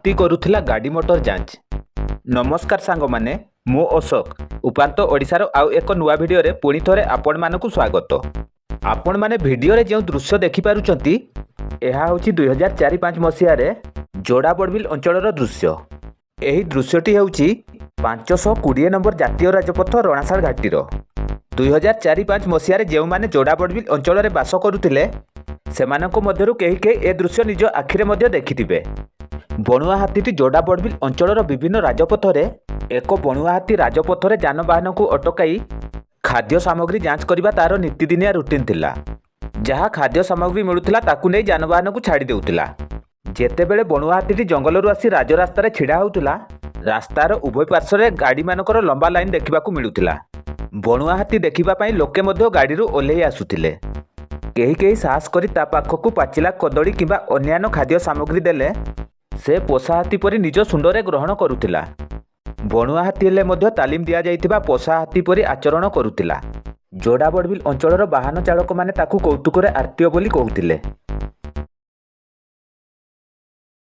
ହାତୀ କରୁଥିଲା ଗାଡ଼ି ମୋଟର ଯାଞ୍ଚ। ନମସ୍କାର ସାଙ୍ଗମାନେ, ମୁଁ ଅଶୋକ ଉପାନ୍ତ ଓଡ଼ିଶାର ଆଉ ଏକ ନୂଆ ଭିଡ଼ିଓରେ ପୁଣି ଥରେ ଆପଣମାନଙ୍କୁ ସ୍ୱାଗତ। ଆପଣମାନେ ଭିଡ଼ିଓରେ ଯେଉଁ ଦୃଶ୍ୟ ଦେଖିପାରୁଛନ୍ତି, ଏହା ହେଉଛି 2004-05 ମସିହାରେ ଯୋଡ଼ାବଡ଼ବିଲ ଅଞ୍ଚଳର ଦୃଶ୍ୟ। ଏହି ଦୃଶ୍ୟଟି ହେଉଛି 520 ନମ୍ବର ଜାତୀୟ ରାଜପଥ ରଣାଶାଳ ଘାଟିର। 2004-05 ମସିହାରେ ଯେଉଁମାନେ ଯୋଡ଼ାବଡ଼ବିଲ ଅଞ୍ଚଳରେ ବାସ କରୁଥିଲେ, ସେମାନଙ୍କ ମଧ୍ୟରୁ କେହି କେହି ଏ ଦୃଶ୍ୟ ନିଜ ଆଖିରେ ମଧ୍ୟ ଦେଖିଥିବେ। ବଣୁଆ ହାତୀଟି ଯୋଡ଼ାବଡ଼ବିଲ ଅଞ୍ଚଳର ବିଭିନ୍ନ ରାଜପଥରେ ଏକ ବଣୁଆ ହାତୀ ରାଜପଥରେ ଯାନବାହନକୁ ଅଟକାଇ ଖାଦ୍ୟ ସାମଗ୍ରୀ ଯାଞ୍ଚ କରିବା ତା'ର ନୀତିଦିନିଆ ରୁଟିନ୍ ଥିଲା। ଯାହା ଖାଦ୍ୟ ସାମଗ୍ରୀ ମିଳୁଥିଲା ତାକୁ ନେଇ ଯାନବାହନକୁ ଛାଡ଼ି ଦେଉଥିଲା। ଯେତେବେଳେ ବଣୁଆ ହାତୀଟି ଜଙ୍ଗଲରୁ ଆସି ରାଜରାସ୍ତାରେ ଛିଡ଼ା ହେଉଥିଲା, ରାସ୍ତାର ଉଭୟ ପାର୍ଶ୍ୱରେ ଗାଡ଼ିମାନଙ୍କର ଲମ୍ବା ଲାଇନ୍ ଦେଖିବାକୁ ମିଳୁଥିଲା। ବଣୁଆ ହାତୀ ଦେଖିବା ପାଇଁ ଲୋକେ ମଧ୍ୟ ଗାଡ଼ିରୁ ଓହ୍ଲେଇ ଆସୁଥିଲେ। କେହି କେହି ସାହସ କରି ତା ପାଖକୁ ପାଚିଲା କଦଳୀ କିମ୍ବା ଅନ୍ୟାନ୍ୟ ଖାଦ୍ୟ ସାମଗ୍ରୀ ଦେଲେ ସେ ପୋଷା ହାତୀ ପରି ନିଜ ଶୁଣ୍ଡରେ ଗ୍ରହଣ କରୁଥିଲା। ବଣୁଆ ହାତୀ ହେଲେ ମଧ୍ୟ ତାଲିମ ଦିଆଯାଇଥିବା ପୋଷା ହାତୀ ପରି ଆଚରଣ କରୁଥିଲା। ଯୋଡ଼ାବଡ଼ବିଲ ଅଞ୍ଚଳର ବାହନ ଚାଳକମାନେ ତାକୁ କୌତୁକରେ ଆର୍ଟିଓ ବୋଲି କହୁଥିଲେ।